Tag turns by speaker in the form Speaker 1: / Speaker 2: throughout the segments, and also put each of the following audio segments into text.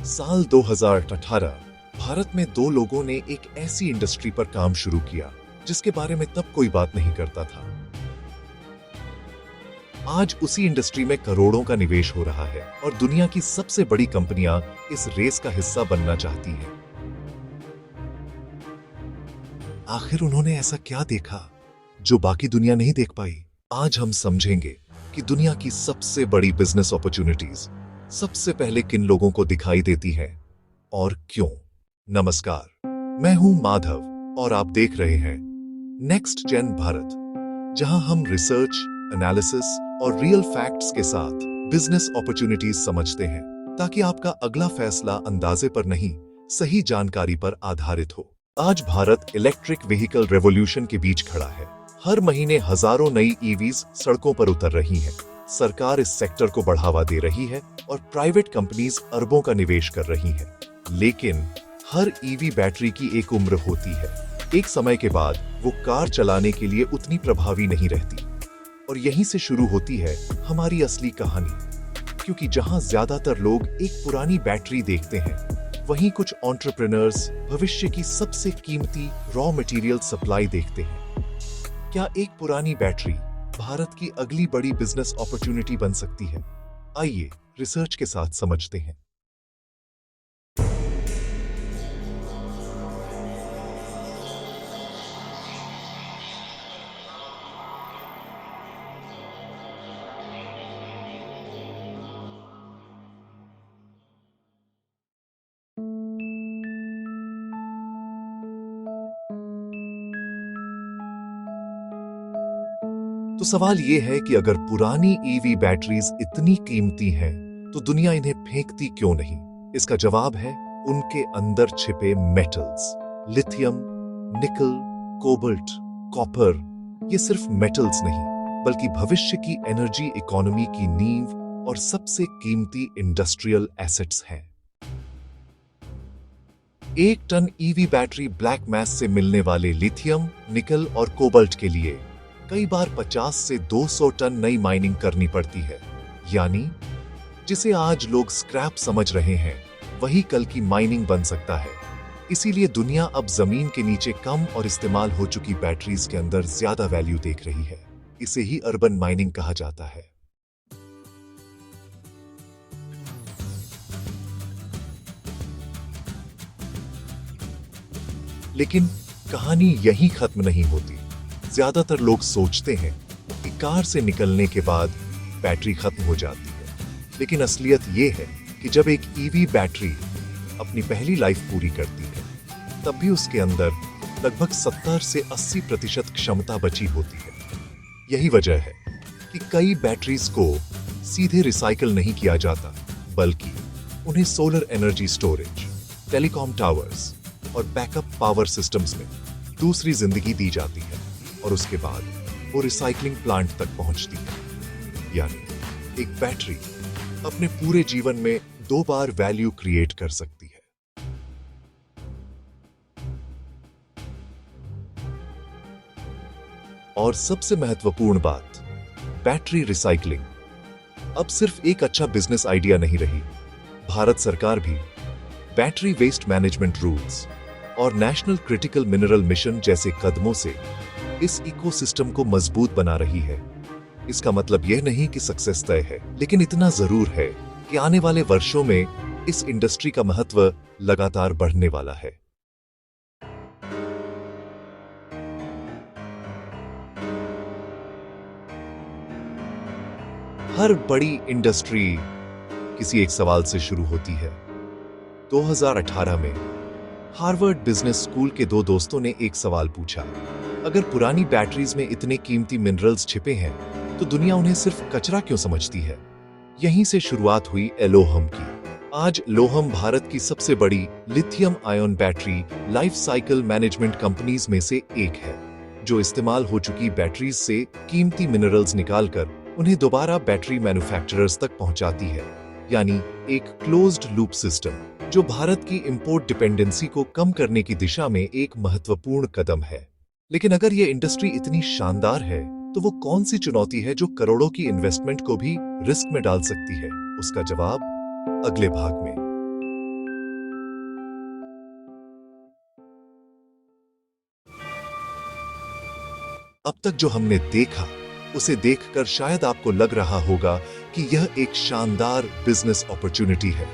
Speaker 1: साल 2018 भारत में दो लोगों ने एक ऐसी इंडस्ट्री पर काम शुरू किया जिसके बारे में तब कोई बात नहीं करता था। आज उसी इंडस्ट्री में करोड़ों का निवेश हो रहा है और दुनिया की सबसे बड़ी कंपनियां इस रेस का हिस्सा बनना चाहती हैं। आखिर उन्होंने ऐसा क्या देखा जो बाकी दुनिया नहीं देख पाई? आज हम समझेंगे कि दुनिया की सबसे बड़ी बिजनेस अपॉर्चुनिटीज सबसे पहले किन लोगों को दिखाई देती हैं और क्यों। नमस्कार, मैं हूं माधव और आप देख रहे हैं नेक्स्ट जेन भारत, जहां हम रिसर्च, एनालिसिस और रियल फैक्ट्स के साथ बिजनेस अपॉर्चुनिटीज समझते हैं ताकि आपका अगला फैसला अंदाजे पर नहीं, सही जानकारी पर आधारित हो। आज भारत इलेक्ट्रिक व्हीकल रेवोल्यूशन के बीच खड़ा है। हर महीने हजारों नई ईवीज सड़कों पर उतर रही हैं। सरकार इस सेक्टर को बढ़ावा दे रही है और प्राइवेट कंपनीज अरबों का निवेश कर रही हैं। लेकिन हर ईवी बैटरी की एक उम्र होती है। एक समय के बाद वो कार चलाने के लिए उतनी प्रभावी नहीं रहती। और यहीं से शुरू होती है हमारी असली कहानी। क्योंकि जहां ज्यादातर लोग एक पुरानी बैटरी देखते हैं, वहीं कुछ एंटरप्रेन्योर्स भविष्य की सबसे कीमती रॉ मटेरियल सप्लाई देखते हैं। क्या एक पुरानी बैटरी भारत की अगली बड़ी बिजनेस अपॉर्चुनिटी बन सकती है? आइए रिसर्च के साथ समझते हैं। तो सवाल यह है कि अगर पुरानी ईवी बैटरीज इतनी कीमती हैं, तो दुनिया इन्हें फेंकती क्यों नहीं? इसका जवाब है उनके अंदर छिपे मेटल्स। लिथियम, निकल, कोबाल्ट, कॉपर, ये सिर्फ मेटल्स नहीं, बल्कि भविष्य की एनर्जी इकोनॉमी की नींव और सबसे कीमती इंडस्ट्रियल एसेट्स हैं। एक ton EV battery black mass से मिलने वाले लिथियम, निकल और कोबाल्ट के लिए कई बार 50 से 200 टन नई माइनिंग करनी पड़ती है। यानी जिसे आज लोग स्क्रैप समझ रहे हैं, वही कल की माइनिंग बन सकता है। इसीलिए दुनिया अब जमीन के नीचे कम और इस्तेमाल हो चुकी बैटरीज के अंदर ज्यादा वैल्यू देख रही है। इसे ही अर्बन माइनिंग कहा जाता है। लेकिन कहानी यहीं खत्म नहीं होती। ज्यादातर लोग सोचते हैं कि कार से निकलने के बाद बैटरी खत्म हो जाती है, लेकिन असलियत ये है कि जब एक ईवी बैटरी अपनी पहली लाइफ पूरी करती है, तब भी उसके अंदर लगभग 70 से 80% क्षमता बची होती है। यही वजह है कि कई बैटरीज को सीधे रिसाइकल नहीं किया जाता, बल्कि उन्हें solar energy storage, telecom towers और बैकअप पावर सिस्टम्स में दूसरी जिंदगी दी जाती है और उसके बाद वो रिसाइकलिंग प्लांट तक पहुंचती है। यानी एक बैटरी अपने पूरे जीवन में 2 बार वैल्यू क्रिएट कर सकती है। और सबसे महत्वपूर्ण बात, बैटरी रिसाइकलिंग अब सिर्फ एक अच्छा बिजनेस आइडिया नहीं रही। भारत सरकार भी बैटरी वेस्ट मैनेजमेंट रूल्स और नेशनल क्रिटिकल मिनरल मिशन जैसे कदमों से इस इकोसिस्टम को मजबूत बना रही है। इसका मतलब यह नहीं कि सक्सेस तय है, लेकिन इतना जरूर है कि आने वाले वर्षों में इस इंडस्ट्री का महत्व लगातार बढ़ने वाला है। हर बड़ी इंडस्ट्री किसी एक सवाल से शुरू होती है। 2018 में हार्वर्ड बिजनेस स्कूल के 2 दोस्तों ने एक सवाल पूछा, अगर पुरानी बैटरीज में इतने कीमती मिनरल्स छिपे हैं, तो दुनिया उन्हें सिर्फ कचरा क्यों समझती है? यहीं से शुरुआत हुई एलोहम की। आज लोहम भारत की सबसे बड़ी lithium ion battery life cycle management companies में से एक है, जो इस्तेमाल हो चुकी बैटरीज से कीमती मिनरल्स निकालकर उन्हें दोबारा बैटरी मैन्युफैक्चरर्स तक पहुंचाती है। यानी एक क्लोज्ड लूप सिस्टम जो भारत की इंपोर्ट डिपेंडेंसी को कम करने की दिशा में एक महत्वपूर्ण कदम है। लेकिन अगर ये इंडस्ट्री इतनी शानदार है, तो वो कौन सी चुनौती है जो करोड़ों की इन्वेस्टमेंट को भी रिस्क में डाल सकती है? उसका जवाब अगले भाग में। अब तक जो हमने देखा उसे देखकर शायद आपको लग रहा होगा कि यह एक शानदार बिजनेस अपॉर्चुनिटी है,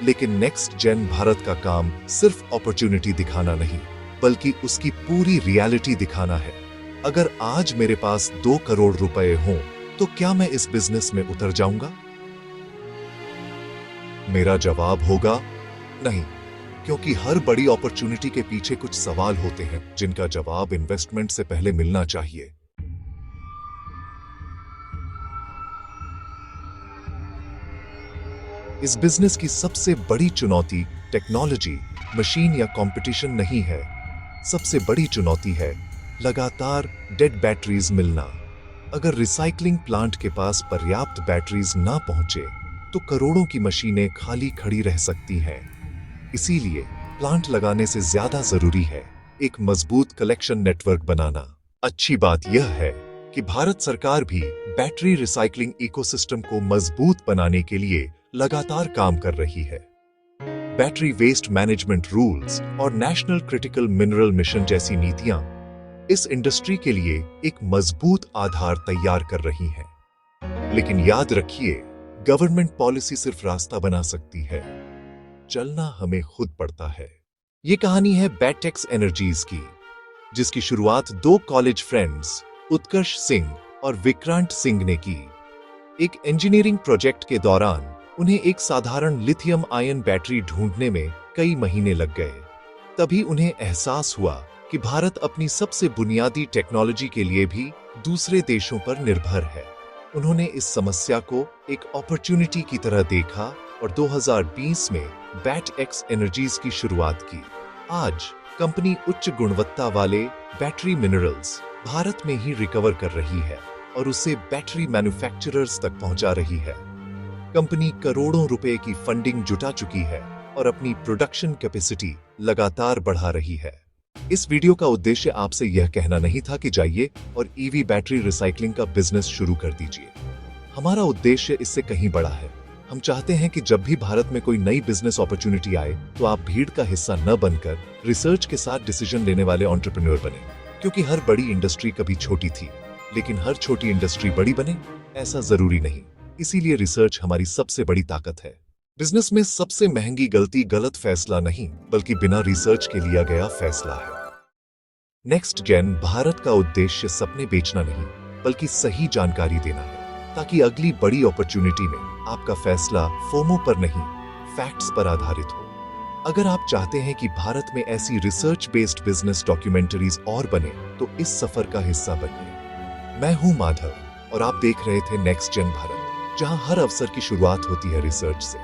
Speaker 1: लेकिन नेक्स्ट जेन भारत का काम सिर्फ अपॉर्चुनिटी दिखाना नहीं बल्कि उसकी पूरी रियलिटी दिखाना है। अगर आज मेरे पास 2 करोड़ रुपए हों तो क्या मैं इस बिजनेस में उतर जाऊंगा? मेरा जवाब होगा नहीं, क्योंकि हर बड़ी अपॉर्चुनिटी के पीछे कुछ सवाल होते हैं जिनका जवाब इन्वेस्टमेंट से पहले मिलना चाहिए। इस बिजनेस की सबसे बड़ी चुनौती टेक्नोलॉजी, मशीन या कंपटीशन नहीं है। सबसे बड़ी चुनौती है लगातार डेड बैटरीज मिलना। अगर रिसाइकलिंग प्लांट के पास पर्याप्त बैटरीज ना पहुंचे तो करोड़ों की मशीनें खाली खड़ी रह सकती हैं। इसीलिए प्लांट लगाने से ज्यादा जरूरी है एक मजबूत कलेक्शन नेटवर्क बनाना। अच्छी बात यह है कि भारत सरकार भी बैटरी रिसाइकलिंग इकोसिस्टम को मजबूत बनाने के लिए लगातार काम कर रही है। बैटरी वेस्ट मैनेजमेंट रूल्स और नेशनल क्रिटिकल मिनरल मिशन जैसी नीतियां इस इंडस्ट्री के लिए एक मजबूत आधार तैयार कर रही हैं। लेकिन याद रखिए, गवर्नमेंट पॉलिसी सिर्फ रास्ता बना सकती है, चलना हमें खुद पड़ता है। ये कहानी है बैटेक्स एनर्जीज की, जिसकी शुरुआत 2 कॉलेज फ्रेंड्स उत्कर्ष सिंह और विक्रांत सिंह ने की। एक इंजीनियरिंग प्रोजेक्ट के दौरान उन्हें एक साधारण लिथियम आयन बैटरी ढूंढने में कई महीने लग गए। तभी उन्हें एहसास हुआ कि भारत अपनी सबसे बुनियादी टेक्नोलॉजी के लिए भी दूसरे देशों पर निर्भर है। उन्होंने इस समस्या को एक अपॉर्चुनिटी की तरह देखा और 2020 में बैटेक्स एनर्जीज की शुरुआत की। आज कंपनी उच्च गुणवत्ता वाले बैटरी मिनरल्स भारत में ही रिकवर कर रही है और उसे बैटरी मैन्युफैक्चरर्स तक पहुंचा रही है। कंपनी करोड़ों रुपए की फंडिंग जुटा चुकी है और अपनी प्रोडक्शन कैपेसिटी लगातार बढ़ा रही है। इस वीडियो का उद्देश्य आपसे यह कहना नहीं था कि जाइए और ईवी बैटरी रिसाइकलिंग का बिजनेस शुरू कर दीजिए। हमारा उद्देश्य इससे कहीं बड़ा है। हम चाहते हैं कि जब भी भारत में कोई नई बिजनेस अपॉर्चुनिटी आए तो आप भीड़ का हिस्सा न बनकर रिसर्च के साथ डिसीजन लेने वाले एंटरप्रेन्योर बने। क्योंकि हर बड़ी इंडस्ट्री कभी छोटी थी, लेकिन हर छोटी इंडस्ट्री बड़ी बने ऐसा जरूरी नहीं। इसीलिए रिसर्च हमारी सबसे बड़ी ताकत है। बिजनेस में सबसे महंगी गलती गलत फैसला नहीं बल्कि बिना रिसर्च के लिया गया फैसला है। नेक्स्ट जेन भारत का उद्देश्य सपने बेचना नहीं बल्कि सही जानकारी देना है, ताकि अगली बड़ी अपॉर्चुनिटी में आपका फैसला फोमो पर नहीं, फैक्ट्स पर आधारित हो। अगर आप चाहते हैं कि भारत में ऐसी रिसर्च बेस्ड बिजनेस डॉक्यूमेंटरीज और बने तो इस सफर का हिस्सा बनिए। मैं हूं माधव और आप देख रहे थे नेक्स्ट जेन भारत, जहां हर अवसर की शुरुआत होती है रिसर्च से।